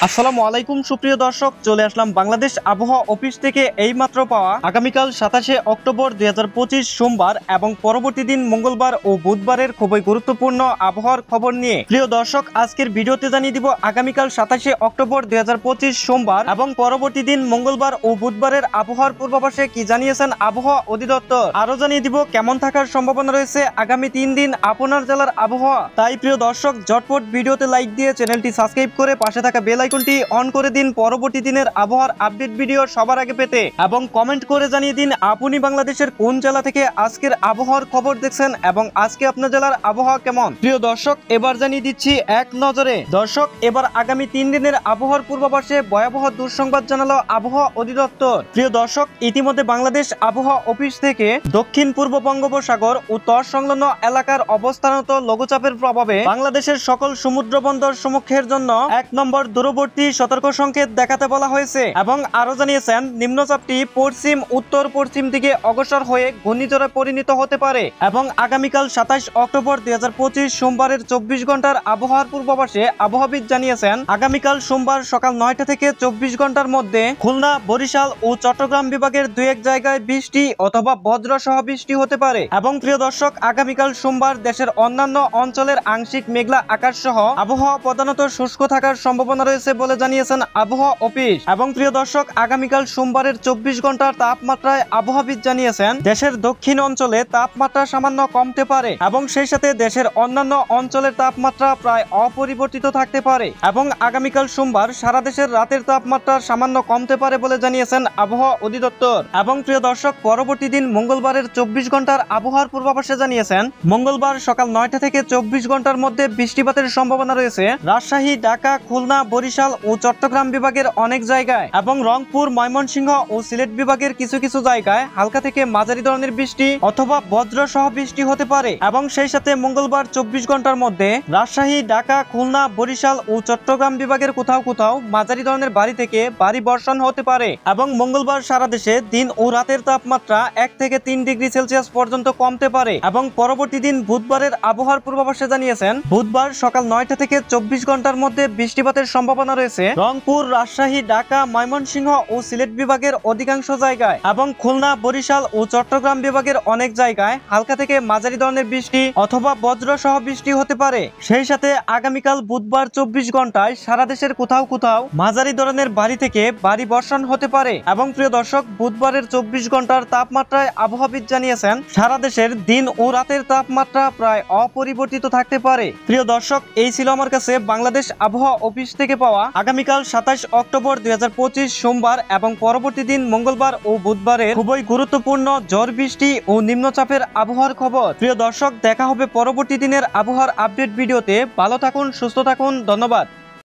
আসসালামু আলাইকুম সুপ্রিয় দর্শক, চলে আসলাম বাংলাদেশ আবহাওয়া অফিস থেকে এইমাত্র পাওয়া আগামীকাল 27শে অক্টোবর 2025 সোমবার এবং পরবর্তী দিন মঙ্গলবার ও বুধবারের খুবই গুরুত্বপূর্ণ আবহাওয়ার খবর নিয়ে। প্রিয় দর্শক, আজকের ভিডিওতে জানিয়ে দিব আগামীকাল 27শে অক্টোবর 2025 সোমবার এবং পরবর্তী দিন মঙ্গলবার ও বুধবারের আবহাওয়ার পূর্বাভাসে কি জানিয়েছেন আবহাওয়া অধিদপ্তর। আরো জানিয়ে দিব কেমন থাকার সম্ভাবনা রয়েছে আগামী 3 দিন আপনার জেলার আবহাওয়া। তাই প্রিয় দর্শক, ঝটপট ভিডিওতে লাইক দিয়ে চ্যানেলটি সাবস্ক্রাইব করে পাশে থাকা বেল আইকনটি অন করে দিন পরবর্তী দিনের আবহাওয়ার আপডেট ভিডিও সবার আগে পেতে, এবং কমেন্ট করে জানিয়ে দিন আপনি বাংলাদেশের কোন জেলা থেকে আজকের আবহাওয়ার খবর দেখছেন এবং আজকে আপনার জেলার আবহাওয়া কেমন। প্রিয় দর্শক, এবার জানিয়ে দিচ্ছি এক নজরে। দর্শক, এবার আগামী 3 দিনের আবহাওয়ার পূর্বাভাসে ভয়াবহ দুঃসংবাদ জানালো আবহাওয়া অধিদপ্তর। প্রিয় দর্শক, ইতিমধ্যে বাংলাদেশ আবহাওয়া অফিস থেকে দক্ষিণ পূর্ব বঙ্গোপসাগর ও তর সংলগ্ন এলাকার অবস্থানত লঘুচাপের প্রভাবে বাংলাদেশের সকল সমুদ্র বন্দর সমূহের জন্য 1 নম্বর দূরবর্তী সতর্ক সংকেত দেখাতে বলা হয়েছে এবং আরো জানিয়েছেন নিম্নচাপটি পশ্চিম উত্তর পশ্চিম দিকে অগ্রসর হয়ে ঘূর্ণিঝড়ে পরিণত হতে পারে। এবং আগামীকাল 27 অক্টোবর 2025 সোমবারের 24 ঘন্টার আবহাওয়ার পূর্বাভাসে আবহাওয়াবিদ জানিয়েছেন আগামীকাল সোমবার সকাল 9টা থেকে 24 ঘন্টার মধ্যে খুলনা, বরিশাল ও চট্টগ্রাম বিভাগের 2-1 জায়গায় বৃষ্টি অথবা বজ্র সহ বৃষ্টি হতে পারে। এবং প্রিয় দর্শক, আগামীকাল সোমবার দেশের অন্যান্য অঞ্চলের আংশিক মেঘলা আকাশ সহ আবহাওয়া প্রধানত শুষ্ক থাকার সম্ভাবনা রয়েছে বলে জানিয়েছেন আবহাওয়া অফিস। এবং প্রিয় দর্শক, আগামীকাল সোমবারের 24 ঘন্টার তাপমাত্রায় আবহাওয়াবিদ জানিয়েছেন দেশের দক্ষিণ অঞ্চলে তাপমাত্রা সামান্য কমতে পারে এবং সেই সাথে দেশের অন্যান্য অঞ্চলের তাপমাত্রা প্রায় অপরিবর্তিত থাকতে পারে। এবং আগামীকাল সোমবার সারা দেশের রাতের তাপমাত্রা সামান্য কমতে পারে বলে জানিয়েছেন আবহাওয়া অধিদপ্তর। এবং প্রিয় দর্শক, পরবর্তী দিন মঙ্গলবারের 24 ঘন্টার আবহাওয়ার পূর্বাভাসে জানিয়েছেন মঙ্গলবার সকাল 9টা থেকে 24 ঘন্টার মধ্যে বৃষ্টিপাতের সম্ভাবনা রয়েছে রাজশাহী, ঢাকা, খুলনা, বরিশাল ও চট্টগ্রাম বিভাগের অনেক জায়গায় এবং রংপুর, ময়মনসিংহ ও সিলেট বিভাগের কিছু কিছু জায়গায় হালকা থেকে মাঝারি ধরনের বৃষ্টি অথবা বজ্র সহ বৃষ্টি হতে পারে। এবং সেই সাথে মঙ্গলবার 24 ঘন্টার মধ্যে রাজশাহী, ঢাকা, খুলনা, বরিশাল ও চট্টগ্রাম বিভাগের কোথাও কোথাও মাঝারি ধরনের ভারী থেকে ভারী বর্ষণ হতে পারে। এবং মঙ্গলবার সারা দেশে দিন ও রাতের তাপমাত্রা 1 থেকে 3 ডিগ্রি সেলসিয়াস পর্যন্ত কমতে পারে। এবং পরবর্তী দিন বুধবারের আবহাওয়ার পূর্বাভাসে জানিয়েছেন বুধবার সকাল 9টা থেকে 24 ঘন্টার মধ্যে বৃষ্টিপাতের সম্ভাবনা রয়েছে রংপুর, রাজশাহী, ঢাকা, ময়মনসিংহ ও সিলেট বিভাগের অধিকাংশ জায়গায় এবং খুলনা, বরিশাল ও চট্টগ্রাম বিভাগের অনেক জায়গায় হালকা থেকে মাঝারি ধরনের বৃষ্টি অথবা বজ্র সহ বৃষ্টি হতে পারে। সেই সাথে আগামীকাল বুধবার 24 ঘন্টায় সারা দেশের কোথাও কোথাও মাঝারি ধরনের ভারী থেকে ভারী বর্ষণ হতে পারে। এবং প্রিয় দর্শক, বুধবারের 24 ঘন্টার তাপমাত্রায় আবহাওয়াবিদ জানিয়েছেন সারা দেশের দিন ও রাতের তাপমাত্রা প্রায় অপরিবর্তিত থাকতে পারে। প্রিয় দর্শক, এই ছিল আমার কাছে বাংলাদেশ আবহাওয়া অফিস থেকে পাওয়া আগামীকাল 27 অক্টোবর 2025 সোমবার এবং পরবর্তী দিন মঙ্গলবার ও বুধবারের খুবই গুরুত্বপূর্ণ ঝড় বৃষ্টি ও নিম্নচাপের আবহাওয়ার খবর। প্রিয় দর্শক, দেখা হবে পরবর্তী দিনের আবহাওয়ার আপডেট ভিডিওতে। ভালো থাকুন, সুস্থ থাকুন, ধন্যবাদ।